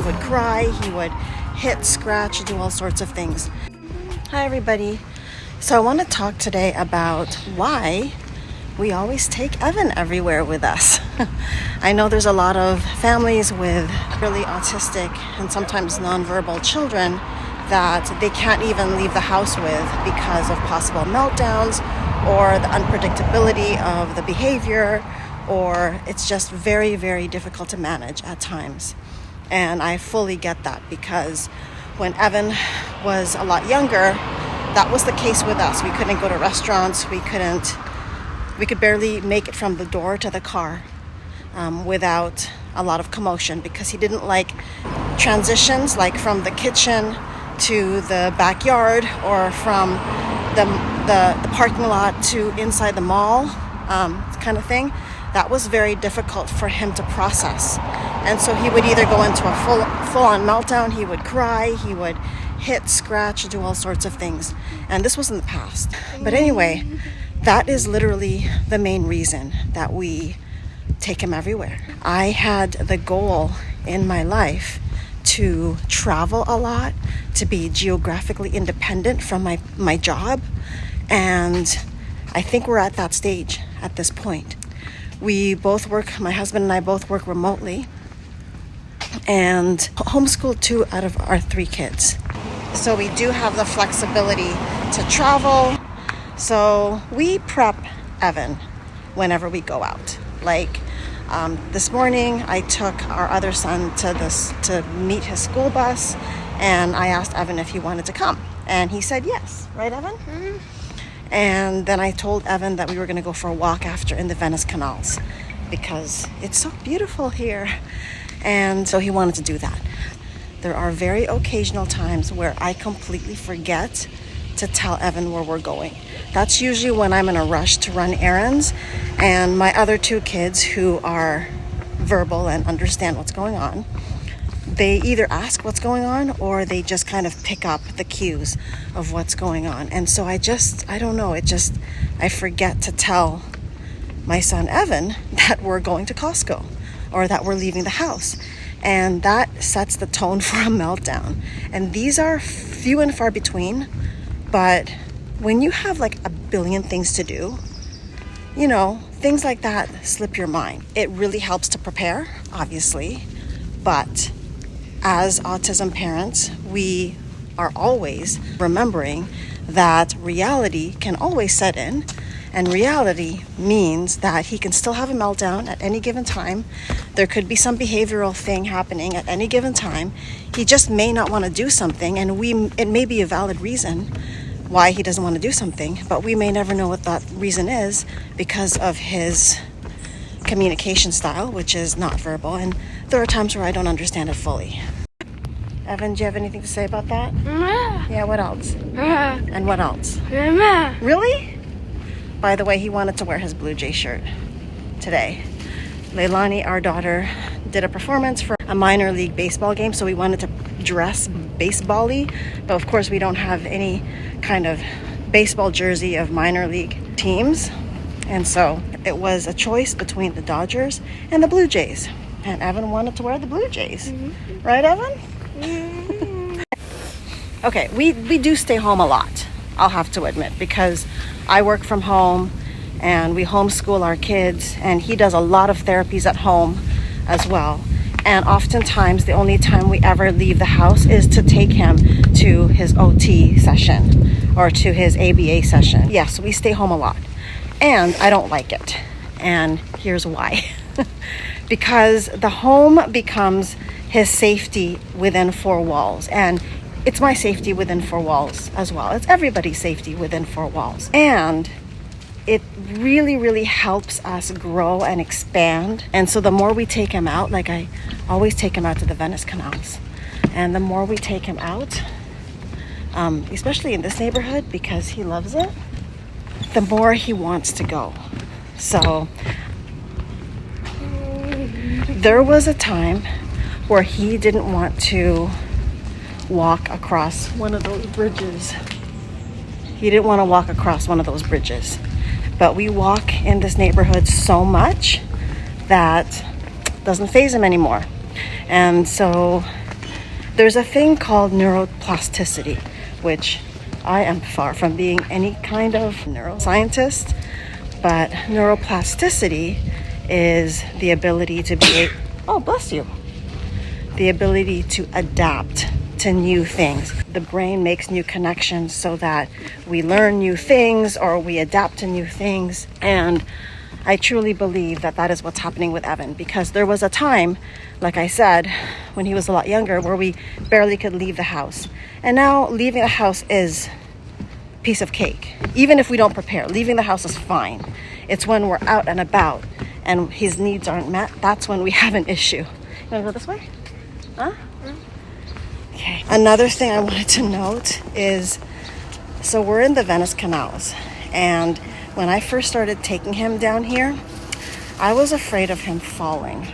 would cry, he would hit, scratch, do all sorts of things. Hi everybody. So I want to talk today about why we always take Evan everywhere with us. I know there's a lot of families with really autistic and sometimes nonverbal children that they can't even leave the house with because of possible meltdowns or the unpredictability of the behavior, or it's just very, very difficult to manage at times. And I fully get that because when Evan was a lot younger, that was the case with us. We couldn't go to restaurants, we could barely make it from the door to the car without a lot of commotion because he didn't like transitions like from the kitchen to the backyard or from the parking lot to inside the mall kind of thing. That was very difficult for him to process. And so he would either go into a full-on meltdown, he would cry, he would hit, scratch, do all sorts of things. And this was in the past. But anyway, that is literally the main reason that we take him everywhere. I had the goal in my life to travel a lot, to be geographically independent from my job. And I think we're at that stage at this point. We both work, my husband and I both work remotely and homeschool 2 out of our 3 kids. So we do have the flexibility to travel. So we prep Evan whenever we go out. Like this morning, I took our other son to meet his school bus, and I asked Evan if he wanted to come, and he said yes. Right, Evan? Mm-hmm. And then I told Evan that we were going to go for a walk after in the Venice Canals because it's so beautiful here, and so he wanted to do that. There are very occasional times where I completely forget to tell Evan where we're going. That's usually when I'm in a rush to run errands, and my other 2 kids who are verbal and understand what's going on, they either ask what's going on or they just kind of pick up the cues of what's going on. And so I forget to tell my son Evan that we're going to Costco or that we're leaving the house. And that sets the tone for a meltdown. And these are few and far between, but when you have like a billion things to do, you know, things like that slip your mind. It really helps to prepare, obviously, but as autism parents, we are always remembering that reality can always set in, and reality means that he can still have a meltdown at any given time. There could be some behavioral thing happening at any given time. He just may not want to do something, and it may be a valid reason why he doesn't want to do something, but we may never know what that reason is because of his communication style, which is not verbal, and there are times where I don't understand it fully. Evan, do you have anything to say about that? Yeah, what else? And what else? Really? By the way, he wanted to wear his Blue Jay shirt today. Leilani, our daughter, did a performance for a minor league baseball game, so we wanted to dress baseball-y, but of course we don't have any kind of baseball jersey of minor league teams, and so it was a choice between the Dodgers and the Blue Jays, and Evan wanted to wear the Blue Jays. Mm-hmm. Right, Evan? Mm-hmm. Okay, we do stay home a lot, I'll have to admit, because I work from home and we homeschool our kids, and he does a lot of therapies at home as well. And oftentimes the only time we ever leave the house is to take him to his OT session or to his ABA session. Yes, we stay home a lot. And I don't like it. And here's why. Because the home becomes his safety within 4 walls. And it's my safety within 4 walls as well. It's everybody's safety within 4 walls. And it really, really helps us grow and expand. And so the more we take him out, like I always take him out to the Venice Canals. And the more we take him out, especially in this neighborhood, because he loves it, the more he wants to go. So there was a time where he didn't want to walk across one of those bridges. He didn't want to walk across one of those bridges. But we walk in this neighborhood so much that doesn't faze him anymore. And so There's a thing called neuroplasticity, which I am far from being any kind of neuroscientist, but neuroplasticity is the ability to be, oh, bless you, the ability to adapt to new things. The brain makes new connections so that we learn new things or we adapt to new things. And I truly believe that that is what's happening with Evan, because there was a time, like I said, when he was a lot younger, where we barely could leave the house. And now leaving the house is a piece of cake. Even if we don't prepare, leaving the house is fine. It's when we're out and about and his needs aren't met, that's when we have an issue. You want to go this way? Huh? Okay. Another thing I wanted to note is, so we're in the Venice Canals, and when I first started taking him down here, I was afraid of him falling.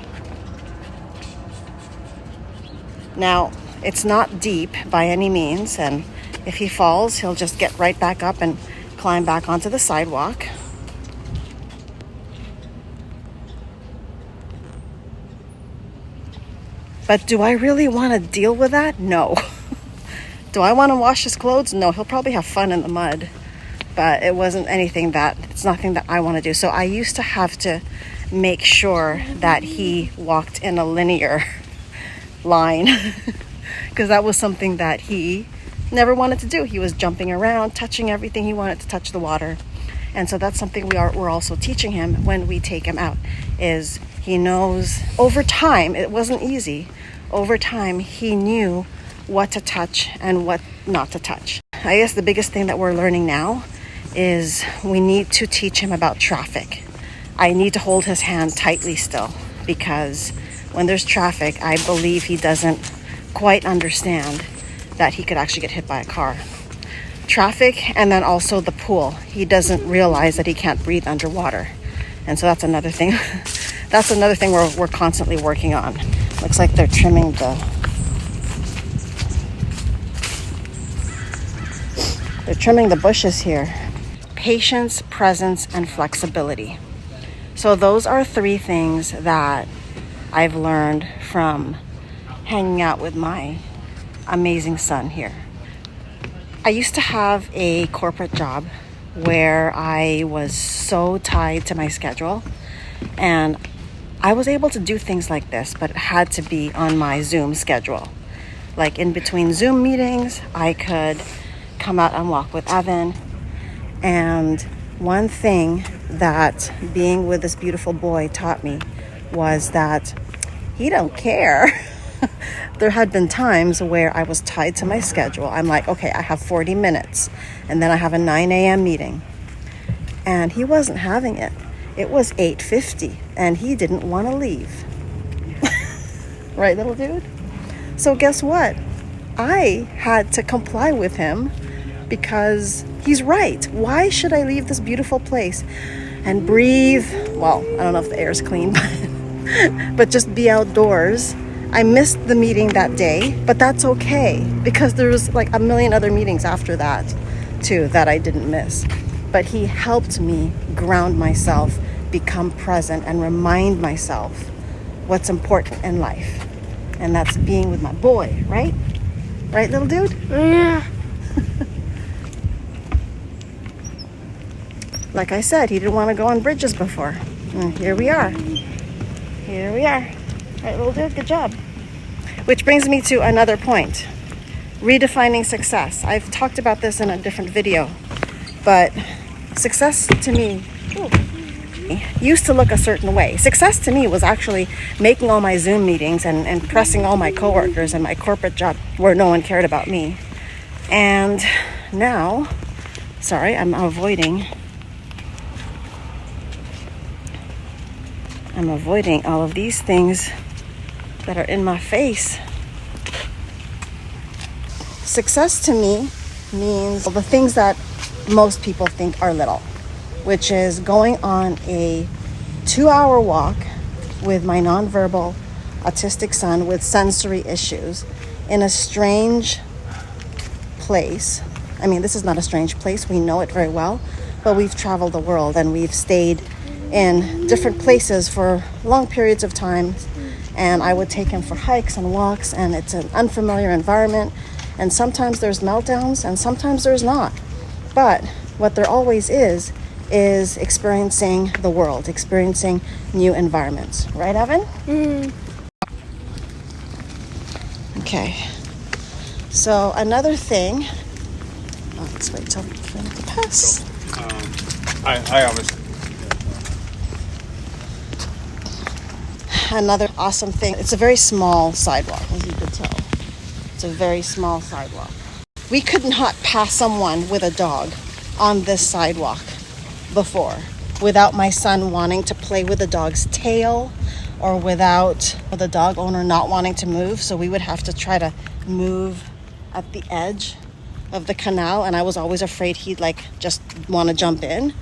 Now, it's not deep by any means, and if he falls, he'll just get right back up and climb back onto the sidewalk. But do I really want to deal with that? No. Do I want to wash his clothes? No, he'll probably have fun in the mud. But it's nothing that I want to do. So I used to have to make sure that he walked in a linear line because that was something that he never wanted to do. He was jumping around, touching everything. He wanted to touch the water. And so that's something we're also teaching him when we take him out, is he knows over time, it wasn't easy. Over time, he knew what to touch and what not to touch. I guess the biggest thing that we're learning now is we need to teach him about traffic. I need to hold his hand tightly still, because when there's traffic, I believe he doesn't quite understand that he could actually get hit by a car. Traffic, and then also the pool. He doesn't realize that he can't breathe underwater. And so that's another thing. That's another thing we're constantly working on. Looks like they're trimming the bushes here. Patience, presence, and flexibility. So those are 3 things that I've learned from hanging out with my amazing son here. I used to have a corporate job where I was so tied to my schedule, and I was able to do things like this, but it had to be on my Zoom schedule. Like in between Zoom meetings, I could come out and walk with Evan. And one thing that being with this beautiful boy taught me was that he don't care. There had been times where I was tied to my schedule. I'm like, okay, I have 40 minutes and then I have a 9 a.m. meeting. And he wasn't having it. It was 8:50 and he didn't want to leave. Right, little dude? So guess what? I had to comply with him because he's right. Why should I leave this beautiful place and breathe? Well, I don't know if the air is clean, but just be outdoors. I missed the meeting that day, but that's okay because there was like a million other meetings after that too that I didn't miss. But he helped me ground myself, become present, and remind myself what's important in life. And that's being with my boy, right? Right, little dude? Yeah. Like I said, he didn't want to go on bridges before. And here we are. Here we are. Right, little dude, good job. Which brings me to another point. Redefining success. I've talked about this in a different video, but success to me used to look a certain way. Success to me was actually making all my Zoom meetings and impressing all my coworkers and my corporate job where no one cared about me. And now, sorry, I'm avoiding all of these things that are in my face. Success to me means the things that most people think are little, which is going on a 2-hour walk with my nonverbal autistic son with sensory issues in a strange place. I mean, this is not a strange place. We know it very well, but we've traveled the world and we've stayed in different places for long periods of time and I would take him for hikes and walks, and it's an unfamiliar environment, and sometimes there's meltdowns and sometimes there's not. But what there always is experiencing the world, experiencing new environments. Right, Evan? Okay. So another thing, let's wait till for him to pass. I always. Another awesome thing, it's a very small sidewalk, as you could tell. It's a very small sidewalk. We could not pass someone with a dog on this sidewalk before without my son wanting to play with the dog's tail, or without the dog owner not wanting to move. So we would have to try to move at the edge of the canal, and I was always afraid he'd just want to jump in.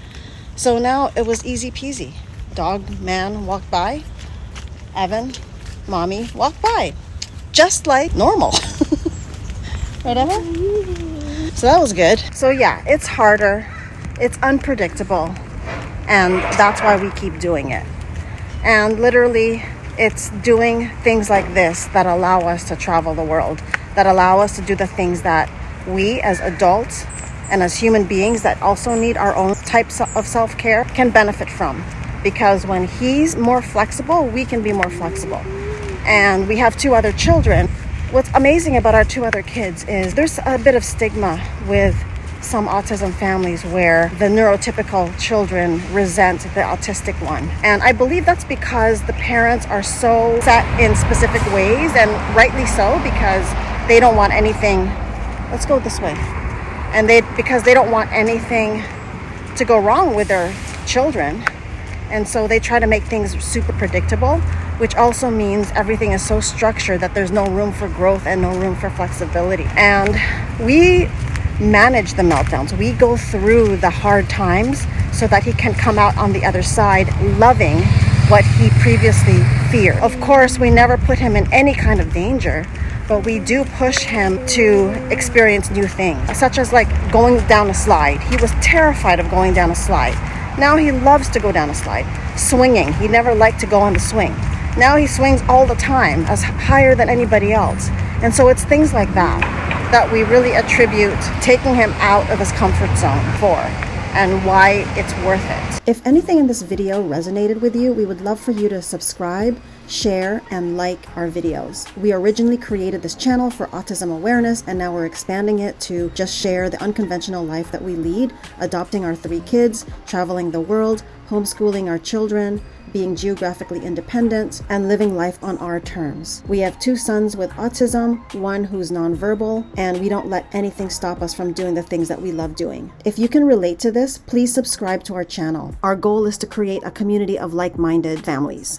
So now it was easy peasy. Dog man walked by, Evan, mommy walked by, just like normal. Right, Evan? So that was good. So yeah, it's harder, it's unpredictable, and that's why we keep doing it. And literally, it's doing things like this that allow us to travel the world, that allow us to do the things that we as adults and as human beings that also need our own types of self-care can benefit from. Because when he's more flexible, we can be more flexible. And we have 2 other children. What's amazing about our 2 other kids is there's a bit of stigma with some autism families where the neurotypical children resent the autistic one. And I believe that's because the parents are so set in specific ways, and rightly so, because they don't want anything, let's go this way. And because they don't want anything to go wrong with their children. And so they try to make things super predictable, which also means everything is so structured that there's no room for growth and no room for flexibility. And we manage the meltdowns. We go through the hard times so that he can come out on the other side loving what he previously feared. Of course, we never put him in any kind of danger, but we do push him to experience new things, such as going down a slide. He was terrified of going down a slide. Now he loves to go down a slide. Swinging, he never liked to go on the swing. Now he swings all the time, as higher than anybody else. And so it's things like that we really attribute taking him out of his comfort zone for, and why it's worth it. If anything in this video resonated with you, we would love for you to subscribe, share, and like our videos. We originally created this channel for autism awareness, and now we're expanding it to just share the unconventional life that we lead, adopting our 3 kids, traveling the world, homeschooling our children, being geographically independent, and living life on our terms. We have 2 sons with autism, 1 who's nonverbal, and we don't let anything stop us from doing the things that we love doing. If you can relate to this, please subscribe to our channel. Our goal is to create a community of like-minded families.